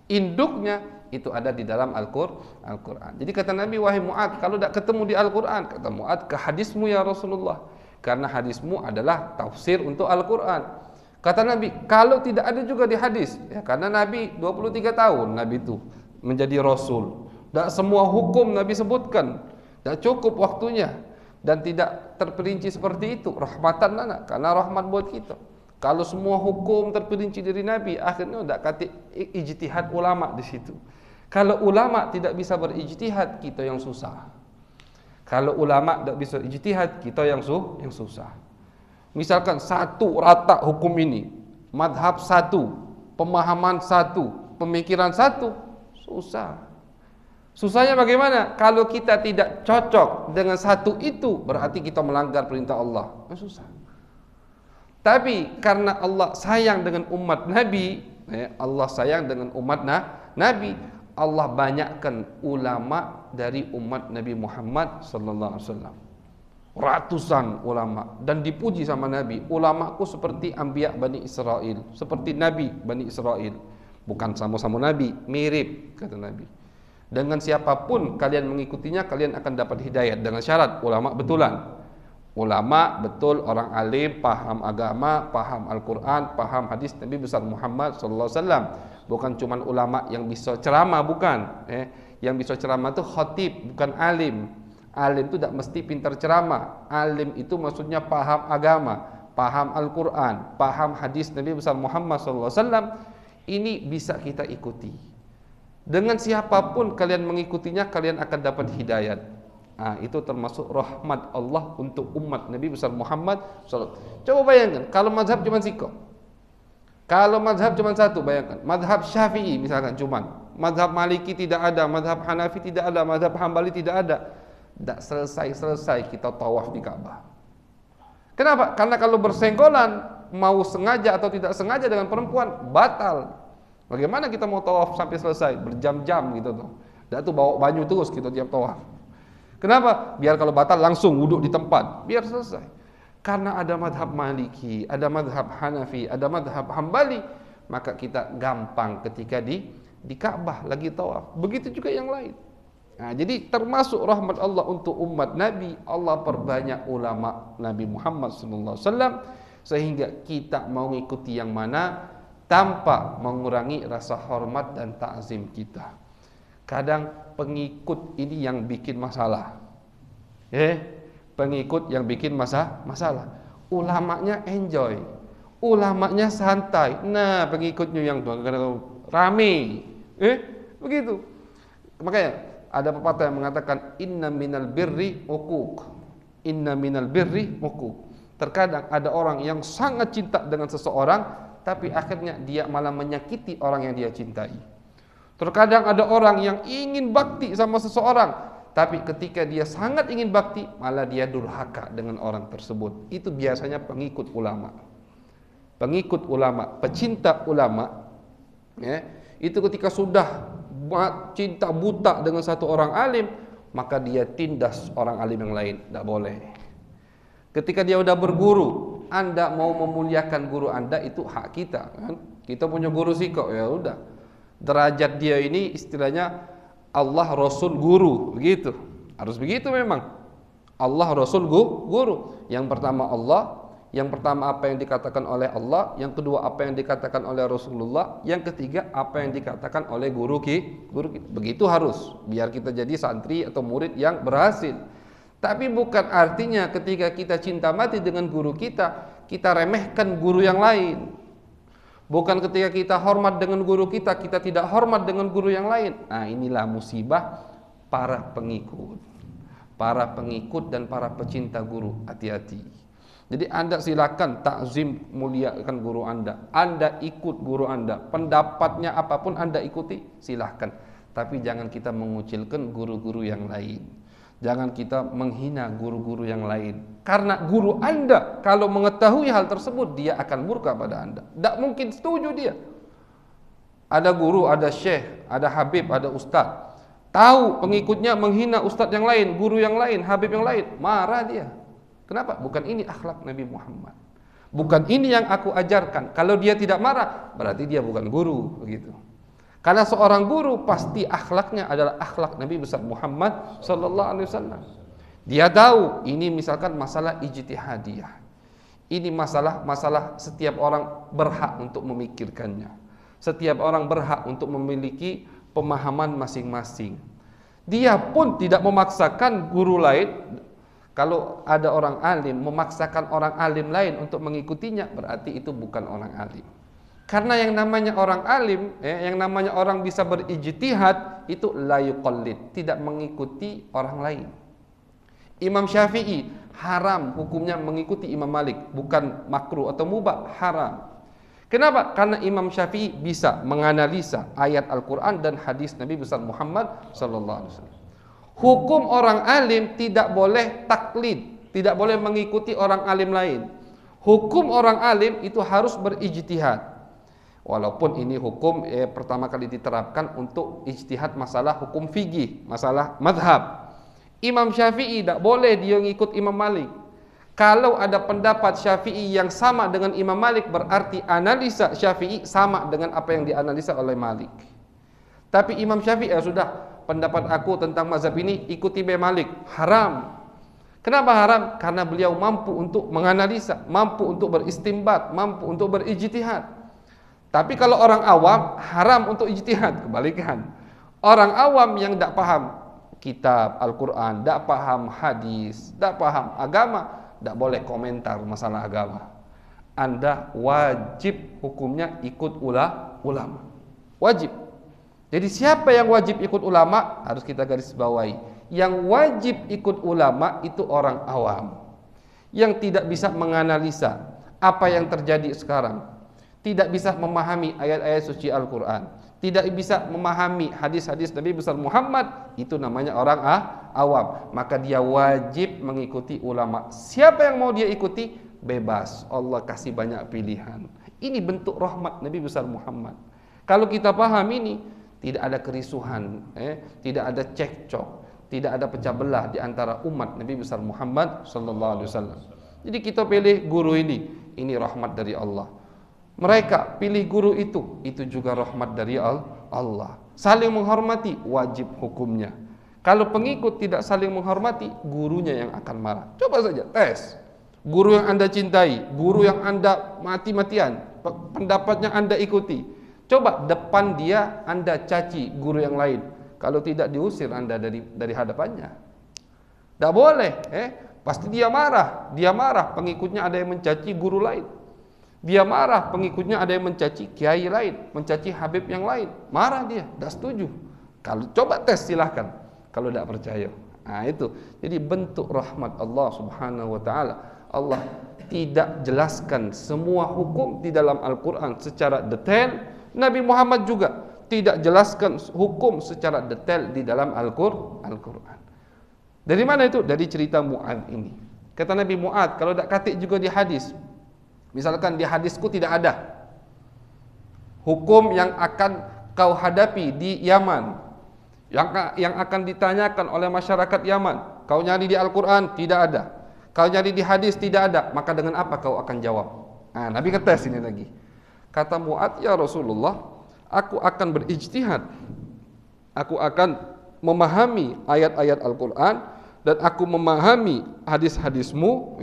induknya itu ada di dalam Al-Quran. Jadi kata Nabi, wahai Mu'adz, kalau tidak ketemu di Al-Quran, kata Mu'adz, ke hadismu ya Rasulullah, karena hadismu adalah tafsir untuk Al-Quran. Kata Nabi, kalau tidak ada juga di hadis, karena Nabi 23 tahun Nabi itu menjadi Rasul, tidak semua hukum Nabi sebutkan, tidak cukup waktunya, dan tidak terperinci seperti itu. Rahmatan lana, karena rahmat buat kita. Kalau semua hukum terperinci dari Nabi, akhirnya tidak kata ijtihad ulama di situ. Kalau ulama tidak bisa berijtihad, kita yang susah. Kalau ulama tidak bisa ijtihad, kita yang susah. Misalkan satu rata hukum ini, madhab satu, pemahaman satu, pemikiran satu, susah. Susahnya bagaimana? Kalau kita tidak cocok dengan satu itu, berarti kita melanggar perintah Allah. Susah. Tapi karena Allah sayang dengan umat Nabi, Allah sayang dengan umat Nabi, Allah banyakkan ulama dari umat Nabi Muhammad sallallahu alaihi wasallam. Ratusan ulama, dan dipuji sama Nabi. Ulamaku seperti anbiya Bani Israel, seperti Nabi Bani Israel. Bukan sama-sama Nabi, mirip kata Nabi. Dengan siapapun kalian mengikutinya, kalian akan dapat hidayah, dengan syarat ulama betulan. Ulama betul, orang alim, paham agama, paham Al-Quran, paham hadis Nabi besar Muhammad sallallahu alaihi wasallam. Bukan cuma ulama yang bisa ceramah, bukan. Yang bisa ceramah itu khatib, bukan alim. Alim itu tidak mesti pintar ceramah. Alim itu maksudnya paham agama, paham Al-Quran, paham hadis Nabi besar Muhammad sallallahu alaihi wasallam. Ini bisa kita ikuti. Dengan siapapun kalian mengikutinya, kalian akan dapat hidayat. Itu termasuk rahmat Allah untuk umat Nabi besar Muhammad SAW. Coba bayangkan, kalau mazhab cuma siko, kalau mazhab cuma satu, bayangkan mazhab Syafi'i misalkan cuma, mazhab Maliki tidak ada, mazhab Hanafi tidak ada, mazhab Hambali tidak ada, tidak selesai kita tawaf di Ka'bah. Kenapa? Karena kalau bersenggolan, mau sengaja atau tidak sengaja dengan perempuan, batal. Bagaimana kita mau tawaf sampai selesai berjam-jam gitu tuh? Dah tuh bawa banyu terus kita tiap tawaf. Kenapa? Biar kalau batal langsung wuduk di tempat, biar selesai. Karena ada madhab Maliki, ada madhab Hanafi, ada madhab Hambali, maka kita gampang ketika di Ka'bah lagi tawaf. Begitu juga yang lain. Jadi termasuk rahmat Allah untuk umat Nabi, Allah perbanyak ulama Nabi Muhammad SAW, sehingga kita mau ngikuti yang mana tanpa mengurangi rasa hormat dan ta'zim kita. Kadang pengikut ini yang bikin masalah. Pengikut yang bikin masalah. Ulamanya enjoy, ulamanya santai. Nah, pengikutnya yang rame. Begitu. Makanya ada pepatah yang mengatakan inna minal birri uquq. Inna minal birri uquq. Terkadang ada orang yang sangat cinta dengan seseorang, tapi akhirnya dia malah menyakiti orang yang dia cintai. Terkadang ada orang yang ingin bakti sama seseorang, tapi ketika dia sangat ingin bakti, malah dia durhaka dengan orang tersebut. Itu biasanya pengikut ulama. pengikut ulama, pecinta ulama, ya, itu ketika sudah cinta buta dengan satu orang alim, maka dia tindas orang alim yang lain, tidak boleh. Ketika dia udah berguru, Anda mau memuliakan guru Anda, itu hak kita, kan? Kita punya guru sih kok, ya udah. Derajat dia ini istilahnya Allah Rasul guru, begitu. Harus begitu memang. Allah Rasul guru. Yang pertama Allah, yang pertama apa yang dikatakan oleh Allah, yang kedua apa yang dikatakan oleh Rasulullah, yang ketiga apa yang dikatakan oleh guru kita. Begitu harus, biar kita jadi santri atau murid yang berhasil. Tapi bukan artinya ketika kita cinta mati dengan guru kita remehkan guru yang lain. Bukan ketika kita hormat dengan guru kita tidak hormat dengan guru yang lain. Nah, inilah musibah para pengikut. Para pengikut dan para pecinta guru, hati-hati. Jadi Anda silakan takzim, muliakan guru Anda. Anda ikut guru Anda, pendapatnya apapun Anda ikuti, silahkan. Tapi jangan kita mengucilkan guru-guru yang lain. Jangan kita menghina guru-guru yang lain. Karena guru Anda kalau mengetahui hal tersebut, dia akan murka pada Anda. Tidak mungkin setuju dia. Ada guru, ada syekh, ada habib, ada ustadz. Tahu pengikutnya menghina ustadz yang lain, guru yang lain, habib yang lain, marah dia. Kenapa? Bukan ini akhlak Nabi Muhammad. Bukan ini yang aku ajarkan. Kalau dia tidak marah, berarti dia bukan guru, begitu. Karena seorang guru pasti akhlaknya adalah akhlak Nabi besar Muhammad sallallahu alaihi wasallam. Dia tahu ini misalkan masalah ijtihadiyah. Ini masalah setiap orang berhak untuk memikirkannya. Setiap orang berhak untuk memiliki pemahaman masing-masing. Dia pun tidak memaksakan guru lain. Kalau ada orang alim memaksakan orang alim lain untuk mengikutinya, berarti itu bukan orang alim. Karena yang namanya orang alim, yang namanya orang bisa berijtihad, itu la yuqallid, tidak mengikuti orang lain. Imam Syafi'i haram hukumnya mengikuti Imam Malik, bukan makruh atau mubah, haram. Kenapa? Karena Imam Syafi'i bisa menganalisa ayat Al-Quran dan hadis Nabi besar Muhammad sallallahu alaihi wasallam. Hukum orang alim tidak boleh taklid, tidak boleh mengikuti orang alim lain. Hukum orang alim itu harus berijtihad. Walaupun ini hukum pertama kali diterapkan untuk ijtihad masalah hukum fikih, masalah madhab. Imam Syafi'i tidak boleh dia ngikut Imam Malik. Kalau ada pendapat Syafi'i yang sama dengan Imam Malik, berarti analisa Syafi'i sama dengan apa yang dianalisa oleh Malik. Tapi Imam Syafi'i sudah, pendapat aku tentang mazhab ini ikuti Imam Malik, haram. Kenapa haram? Karena beliau mampu untuk menganalisa, mampu untuk beristimbat, mampu untuk berijtihad. Tapi kalau orang awam, haram untuk ijtihad, kebalikan. Orang awam yang tidak paham kitab Al-Quran, tidak paham hadis, tidak paham agama, tidak boleh komentar masalah agama. Anda wajib hukumnya ikut ulama. Wajib. Jadi siapa yang wajib ikut ulama, harus kita garis bawahi. Yang wajib ikut ulama itu orang awam, yang tidak bisa menganalisa apa yang terjadi sekarang, tidak bisa memahami ayat-ayat suci Al-Quran, tidak bisa memahami hadis-hadis Nabi besar Muhammad, itu namanya orang awam. Maka dia wajib mengikuti ulama. Siapa yang mau dia ikuti, bebas. Allah kasih banyak pilihan. Ini bentuk rahmat Nabi besar Muhammad. Kalau kita paham ini, tidak ada kerisuhan, tidak ada cekcok, tidak ada pecah belah di antara umat Nabi besar Muhammad sallallahu alaihi wasallam. Jadi kita pilih guru ini rahmat dari Allah. Mereka pilih guru itu juga rahmat dari Allah. Saling menghormati wajib hukumnya. Kalau pengikut tidak saling menghormati, gurunya yang akan marah. Coba saja tes. Guru yang Anda cintai, guru yang Anda mati-matian, pendapatnya Anda ikuti. Coba depan dia Anda caci guru yang lain. Kalau tidak diusir Anda dari hadapannya. Tidak boleh, pasti dia marah. Dia marah, pengikutnya ada yang mencaci guru lain. Dia marah, pengikutnya ada yang mencaci kiai lain, mencaci habib yang lain. Marah dia, tidak setuju. Kalau coba tes silahkan. Kalau tidak percaya. Nah itu. Jadi bentuk rahmat Allah subhanahu wa ta'ala. Allah tidak jelaskan semua hukum di dalam Al-Quran secara detail. Nabi Muhammad juga tidak jelaskan hukum secara detail di dalam Al-Quran. Dari mana itu? Dari cerita Mu'adz ini. Kata Nabi Mu'adz, kalau tidak katik juga di hadis, Misalkan di hadisku tidak ada hukum yang akan kau hadapi di Yaman, yang akan ditanyakan oleh masyarakat Yaman. Kau nyari di Al-Quran, tidak ada. Kau nyari di hadis, tidak ada. Maka dengan apa kau akan jawab? Nah, Nabi ngetes ini lagi. Kata Mu'adz, ya Rasulullah, aku akan berijtihad. Aku akan memahami ayat-ayat Al-Quran dan aku memahami hadis-hadismu.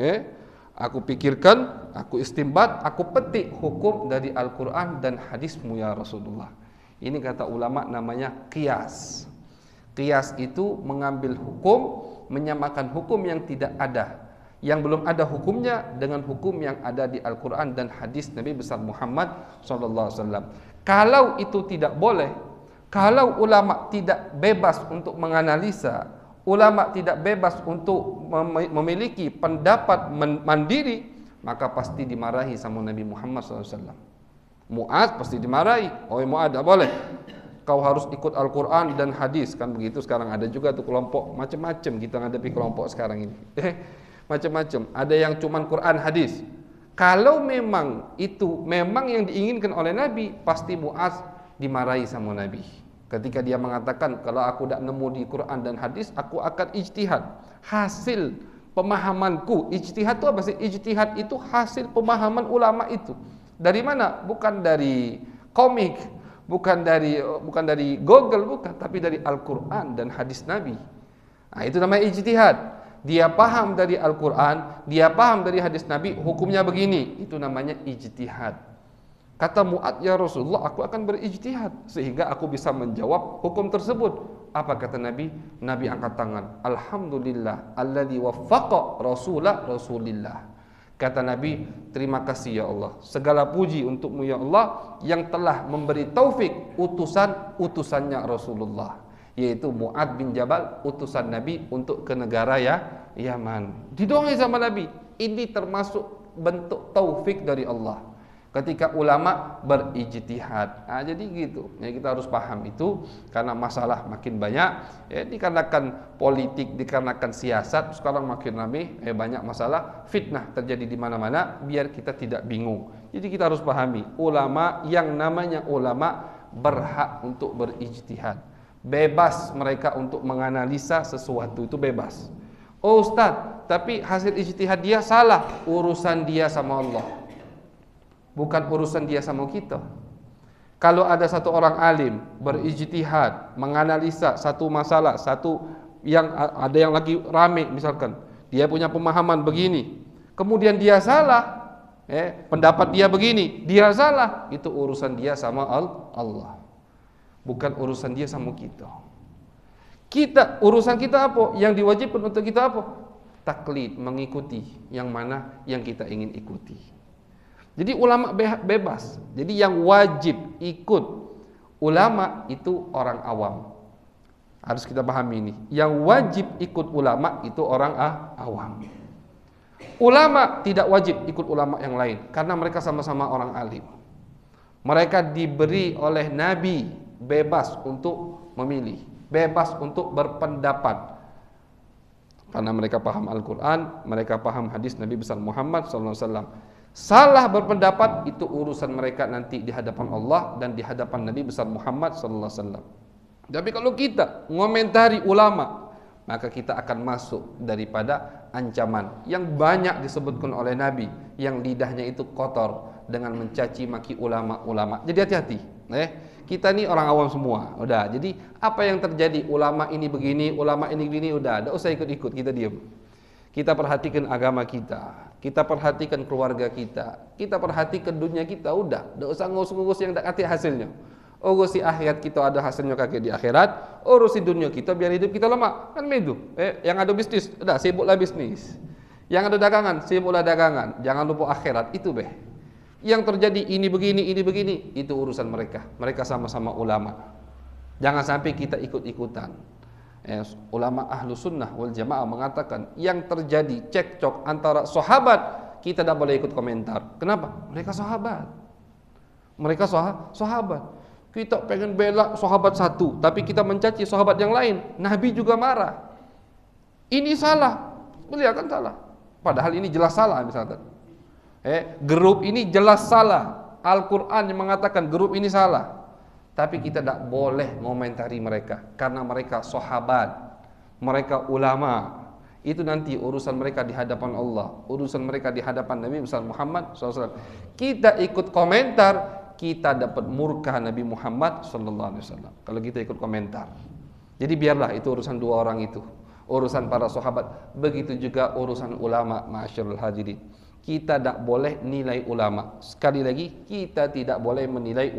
Aku pikirkan, aku istimbat, aku petik hukum dari Al-Quran dan hadismu ya Rasulullah. Ini kata ulama namanya qiyas. Qiyas itu mengambil hukum, menyamakan hukum yang tidak ada, yang belum ada hukumnya dengan hukum yang ada di Al-Quran dan hadis Nabi besar Muhammad SAW. Kalau itu tidak boleh, kalau ulama tidak bebas untuk menganalisa, ulama tidak bebas untuk memiliki pendapat mandiri, maka pasti dimarahi sama Nabi Muhammad SAW. Mu'adz pasti dimarahi. Oh Mu'adz, tidak boleh, kau harus ikut Al-Quran dan hadis. Kan begitu sekarang ada juga tuh kelompok macam-macam. Kita ngadepi kelompok sekarang ini macam-macam. Ada yang cuman Quran hadis. Kalau memang itu memang yang diinginkan oleh Nabi, pasti Mu'adz dimarahi sama Nabi. Ketika dia mengatakan, kalau aku tidak nemu di Quran dan hadis, aku akan ijtihad. Hasil pemahamanku, ijtihad itu apa sih? Ijtihad itu hasil pemahaman ulama itu. Dari mana? Bukan dari komik, bukan dari Google, bukan, tapi dari Al-Quran dan hadis Nabi. Nah, itu namanya ijtihad. Dia paham dari Al-Quran, dia paham dari hadis Nabi, hukumnya begini. Itu namanya ijtihad. Kata Mu'adz, ya Rasulullah, aku akan berijtihad sehingga aku bisa menjawab hukum tersebut. Apa kata Nabi? Nabi angkat tangan. Alhamdulillah alladzi waffaqa rasulillah. Kata Nabi, terima kasih ya Allah, segala puji untukmu ya Allah yang telah memberi taufik utusannya Rasulullah, yaitu Mu'adz bin Jabal, utusan Nabi untuk ke negara Yaman. Didoain sama Nabi. Ini termasuk bentuk taufik dari Allah ketika ulama berijtihad. Nah, jadi gitu. Ya, kita harus paham itu karena masalah makin banyak. Ya, dikarenakan politik, dikarenakan siasat, sekarang makin ramai. Banyak masalah, fitnah terjadi di mana-mana. Biar kita tidak bingung. Jadi kita harus pahami, ulama yang namanya ulama berhak untuk berijtihad. Bebas mereka untuk menganalisa sesuatu, itu bebas. Oh Ustaz, tapi hasil ijtihad dia salah. Urusan dia sama Allah, bukan urusan dia sama kita. Kalau ada satu orang alim berijtihad, menganalisa satu masalah, satu yang ada yang lagi rame, misalkan dia punya pemahaman begini, kemudian dia salah, pendapat dia begini, dia salah, itu urusan dia sama Allah, bukan urusan dia sama kita. Urusan kita apa? Yang diwajibkan untuk kita apa? Taklid, mengikuti yang mana yang kita ingin ikuti. Jadi ulama bebas. Jadi yang wajib ikut ulama itu orang awam. Harus kita pahami ini. Yang wajib ikut ulama itu orang awam. Ulama tidak wajib ikut ulama yang lain karena mereka sama-sama orang alim. Mereka diberi oleh Nabi bebas untuk memilih, bebas untuk berpendapat. Karena mereka paham Al-Quran, mereka paham hadis Nabi besar Muhammad SAW. Salah berpendapat itu urusan mereka nanti di hadapan Allah dan di hadapan Nabi besar Muhammad SAW. Tapi kalau kita mengomentari ulama, maka kita akan masuk daripada ancaman yang banyak disebutkan oleh Nabi, yang lidahnya itu kotor dengan mencaci maki ulama-ulama. Jadi hati-hati. Kita ini orang awam semua. Udah. Jadi apa yang terjadi, ulama ini begini, ulama ini begini, udah. Tidak usah ikut-ikut, kita diam. Kita perhatikan agama kita perhatikan keluarga kita perhatikan dunia kita, udah. Tidak usah ngurus-ngurus yang tak hati hasilnya. Urusi akhirat kita ada hasilnya kakek di akhirat, urusi dunia kita biar hidup kita lama. Kan begitu. Yang ada bisnis, udah sibuklah bisnis. Yang ada dagangan, sibuklah dagangan. Jangan lupa akhirat, itu Yang terjadi ini begini, itu urusan mereka. Mereka sama-sama ulama. Jangan sampai kita ikut-ikutan. Ulama ahlu sunnah wal jamaah mengatakan yang terjadi cekcok antara sahabat, kita tidak boleh ikut komentar. Kenapa? Mereka sahabat. Kita pengen bela sahabat satu, tapi kita mencaci sahabat yang lain. Nabi juga marah. Ini salah, beliau kan salah. Padahal ini jelas salah misalkan. Grup ini jelas salah. Al-Quran yang mengatakan grup ini salah. Tapi kita tidak boleh ngomentari mereka, karena mereka sahabat, mereka ulama. Itu nanti urusan mereka di hadapan Allah, urusan mereka di hadapan Nabi besar Muhammad SAW. Kita ikut komentar, kita dapat murka Nabi Muhammad SAW. Kalau kita ikut komentar. Jadi biarlah itu urusan dua orang itu, urusan para sahabat. Begitu juga urusan ulama, ma'asyiral hadirin. Kita tidak boleh nilai ulama. Sekali lagi, kita tidak boleh menilai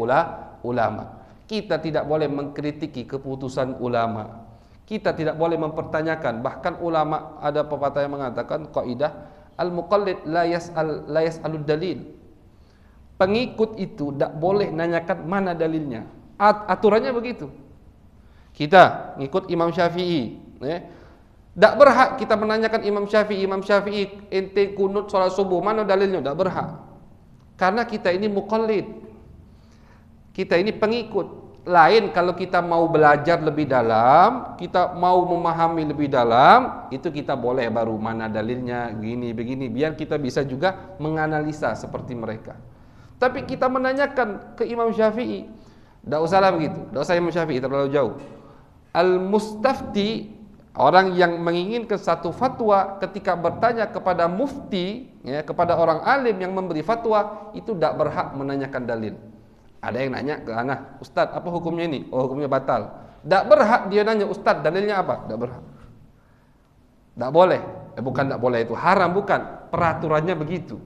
ulama. Kita tidak boleh mengkritiki keputusan ulama. Kita tidak boleh mempertanyakan. Bahkan ulama ada pepatah yang mengatakan kaidah al-muqallid la yas'alud dalil. Pengikut itu tidak boleh nanyakan mana dalilnya. Aturannya begitu. Kita ngikut Imam Syafi'i, tidak berhak kita menanyakan Imam Syafi'i, ente kunut sholat subuh mana dalilnya? Tidak berhak. Karena kita ini muqallid. Kita ini pengikut. Lain kalau kita mau belajar lebih dalam, kita mau memahami lebih dalam, itu kita boleh baru mana dalilnya gini begini, biar kita bisa juga menganalisa seperti mereka. Tapi kita menanyakan ke Imam Syafi'i, tidak usahlah begitu, tidak usah Imam Syafi'i terlalu jauh. Al-mustafti, orang yang menginginkan satu fatwa, ketika bertanya kepada mufti, kepada orang alim yang memberi fatwa, itu tidak berhak menanyakan dalil. Ada yang nanya ke anak, Ustadz apa hukumnya ini? Oh, hukumnya batal. Tak berhak dia nanya, Ustadz dalilnya apa? Tak berhak. Tak boleh. Bukan tak boleh, itu haram, bukan. Peraturannya begitu.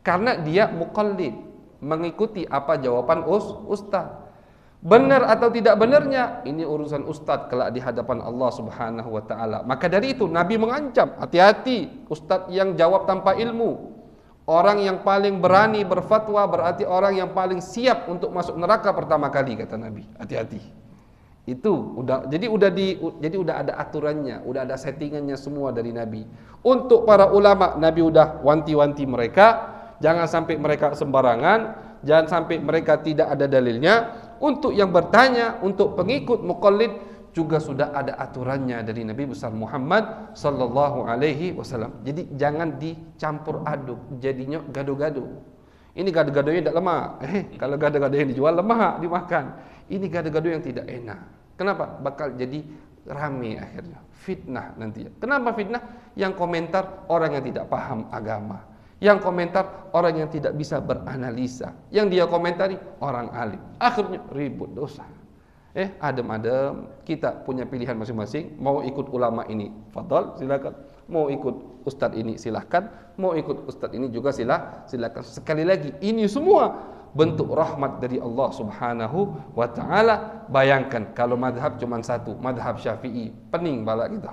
Karena dia muqallid, mengikuti apa jawaban Ustadz. Benar atau tidak benarnya, ini urusan Ustadz kelak di hadapan Allah Subhanahu wa taala. Maka dari itu Nabi mengancam, hati-hati Ustadz yang jawab tanpa ilmu. Orang yang paling berani berfatwa berarti orang yang paling siap untuk masuk neraka pertama kali, kata Nabi. Hati-hati. Itu jadi udah ada aturannya, udah ada settingannya semua dari Nabi. Untuk para ulama, Nabi udah wanti-wanti mereka, jangan sampai mereka sembarangan, jangan sampai mereka tidak ada dalilnya. Untuk yang bertanya, untuk pengikut muqallid juga sudah ada aturannya dari Nabi besar Muhammad sallallahu alaihi wasallam. Jadi jangan dicampur aduk, jadinya gado-gado. Ini gado-gadonya tidak lemak. Kalau gado-gado yang dijual lemak dimakan. Ini gado-gado yang tidak enak. Kenapa? Bakal jadi rame akhirnya. Fitnah nanti. Kenapa fitnah? Yang komentar orang yang tidak paham agama. Yang komentar orang yang tidak bisa beranalisa. Yang dia komentari orang alim. Akhirnya ribut, dosa. Adem-adem, kita punya pilihan masing-masing. Mau ikut ulama ini, fadhal, silakan. Mau ikut ustadz ini, silakan. Mau ikut ustadz ini juga silakan. Sekali lagi, ini semua bentuk rahmat dari Allah Subhanahu wa taala. Bayangkan kalau madhab cuma satu, madhab Syafi'i, pening bala kita.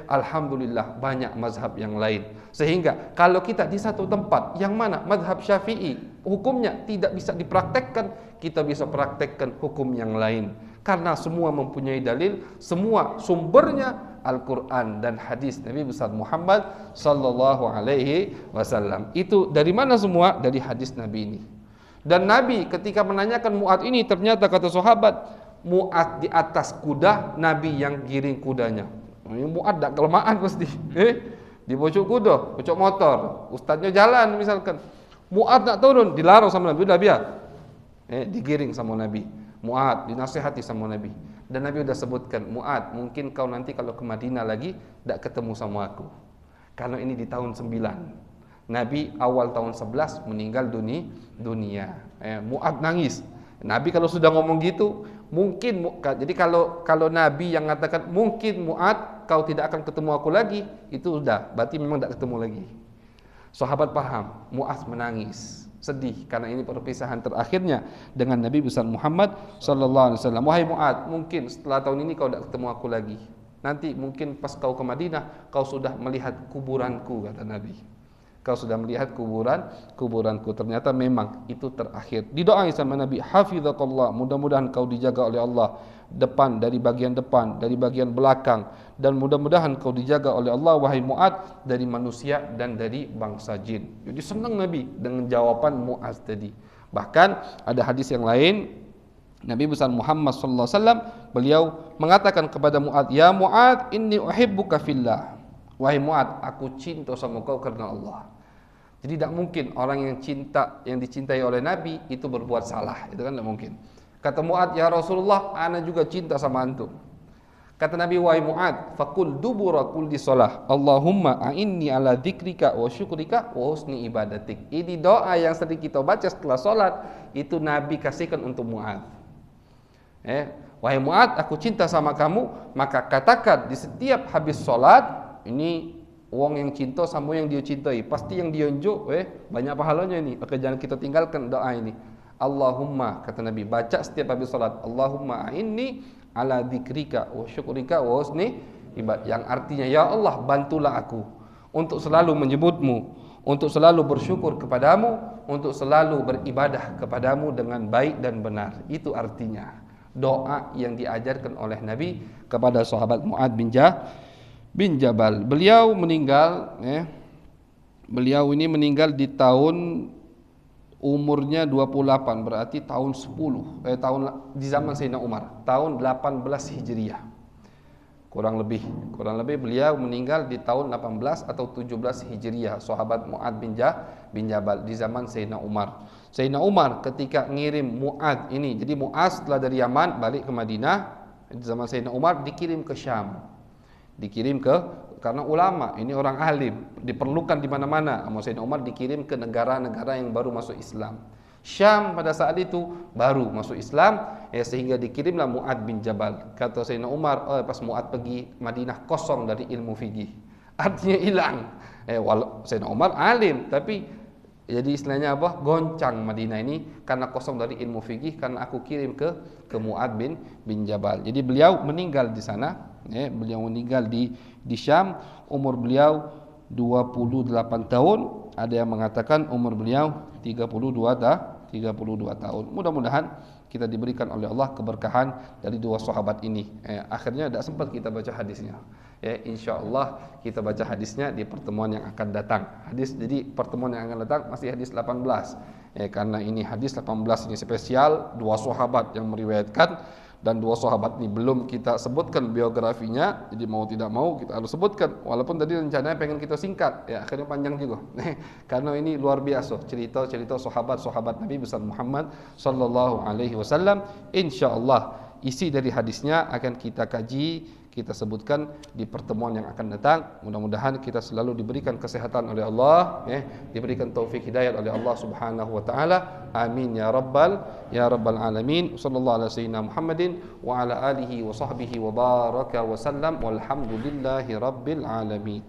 Alhamdulillah banyak mazhab yang lain. Sehingga kalau kita di satu tempat yang mana madhab Syafi'i hukumnya tidak bisa dipraktekkan, kita bisa praktekkan hukum yang lain. Karena semua mempunyai dalil, semua sumbernya Al-Quran dan hadis Nabi besar Muhammad sallallahu alaihi wasallam. Itu dari mana semua? Dari hadis Nabi ini. Dan Nabi ketika menanyakan Mu'ad ini, ternyata kata sahabat, Mu'ad di atas kuda, Nabi yang giring kudanya. Ini Mu'ad tak kelemahan pasti. Di bocok kuda, bocok motor, ustadznya jalan misalkan. Mu'ad nak turun, dilarang sama Nabi, udah biar. Digiring sama Nabi. Mu'ad dinasihati sama Nabi. Dan Nabi udah sebutkan, Mu'ad, mungkin kau nanti kalau ke Madinah lagi tak ketemu sama aku. Karena ini di tahun 9. Nabi awal tahun 11 meninggal dunia. Mu'ad nangis. Nabi kalau sudah ngomong gitu, mungkin jadi kalau Nabi yang mengatakan mungkin Mu'ad kau tidak akan ketemu aku lagi, itu sudah berarti memang tidak ketemu lagi. Sahabat paham, Mu'ad menangis, sedih karena ini perpisahan terakhirnya dengan Nabi besar Muhammad sallallahu alaihi wasallam. Wahai Mu'ad, mungkin setelah tahun ini kau tidak ketemu aku lagi. Nanti mungkin pas kau ke Madinah kau sudah melihat kuburanku, kata Nabi. Kau sudah melihat kuburanku. Ternyata memang itu terakhir. Didoai sama Nabi, hafizakallah, mudah-mudahan kau dijaga oleh Allah, dari bagian depan, dari bagian belakang, dan mudah-mudahan kau dijaga oleh Allah wahai Mu'ad dari manusia dan dari bangsa jin. Jadi senang Nabi dengan jawaban Mu'ad tadi. Bahkan ada hadis yang lain, Nabi besar Muhammad sallallahu alaihi wasallam beliau mengatakan kepada Mu'ad, ya Mu'ad, inni uhibbuka fillah. Wahai Mu'ad, aku cinta sama kau karena Allah. Jadi tidak mungkin orang yang dicintai oleh Nabi itu berbuat salah. Itu kan tidak mungkin. Kata Mu'ad, ya Rasulullah, ana juga cinta sama antum. Kata Nabi, wahai Mu'ad, fakul dubura kulli shalah, Allahumma a'inni ala dzikrika wa syukrika wa husni ibadatik. Ini doa yang sering kita baca setelah salat, itu Nabi kasihkan untuk Mu'ad. Wahai Mu'ad, aku cinta sama kamu, maka katakan di setiap habis salat, ini wong yang cinta sama yang dia cintai, pasti yang dia unjuk, banyak pahalanya ini. Maka jangan kita tinggalkan doa ini. Allahumma, kata Nabi, baca setiap habis salat, Allahumma a'inni ala dzikrika wa syukrika wa husni ibad, yang artinya, ya Allah, bantulah aku untuk selalu menyebutmu, untuk selalu bersyukur kepadamu, untuk selalu beribadah kepadamu dengan baik dan benar. Itu artinya doa yang diajarkan oleh Nabi kepada sahabat Mu'ad bin Jabal. Beliau meninggal, beliau ini meninggal di tahun umurnya 28, berarti tahun 10 di zaman Sayyidina Umar, tahun 18 Hijriah. Kurang lebih beliau meninggal di tahun 18 atau 17 Hijriah, sahabat Mu'ad bin Jabal di zaman Sayyidina Umar. Sayyidina Umar ketika ngirim Mu'ad ini, jadi Mu'ad setelah dari Yaman balik ke Madinah, di zaman Sayyidina Umar dikirim ke Syam. Karena ulama ini orang alim, diperlukan di mana-mana. Sayyidina Umar dikirim ke negara-negara yang baru masuk Islam. Syam pada saat itu baru masuk Islam, sehingga dikirimlah Mu'ad bin Jabal. Kata Sayyidina Umar, pas Mu'ad pergi Madinah kosong dari ilmu fikih, artinya hilang. Sayyidina Umar alim, tapi jadi istilahnya apa? Goncang Madinah ini karena kosong dari ilmu fikih, karena aku kirim ke Mu'ad bin Jabal. Jadi beliau meninggal di sana. Beliau meninggal di Syam, umur beliau 28 tahun, ada yang mengatakan umur beliau 32 tahun. Mudah-mudahan kita diberikan oleh Allah keberkahan dari dua sahabat ini. Akhirnya tidak sempat kita baca hadisnya. Insyaallah kita baca hadisnya di pertemuan yang akan datang. Jadi pertemuan yang akan datang masih hadis 18. Karena ini hadis 18 ini spesial, dua sahabat yang meriwayatkan, dan dua sahabat ini belum kita sebutkan biografinya, jadi mau tidak mau kita harus sebutkan, walaupun tadi rencananya pengen kita singkat, akhirnya panjang juga. Karena ini luar biasa cerita-cerita sahabat-sahabat Nabi besar Muhammad sallallahu alaihi wasallam. Insyaallah isi dari hadisnya akan kita kaji, kita sebutkan di pertemuan yang akan datang. Mudah-mudahan kita selalu diberikan kesehatan oleh Allah, diberikan taufik hidayah oleh Allah Subhanahu wa taala. Amin ya rabbal alamin. Sallallahu alaihi wasallam Muhammadin wa ala alihi wa sahbihi wa baraka wa sallam. Walhamdulillahi rabbil alamin.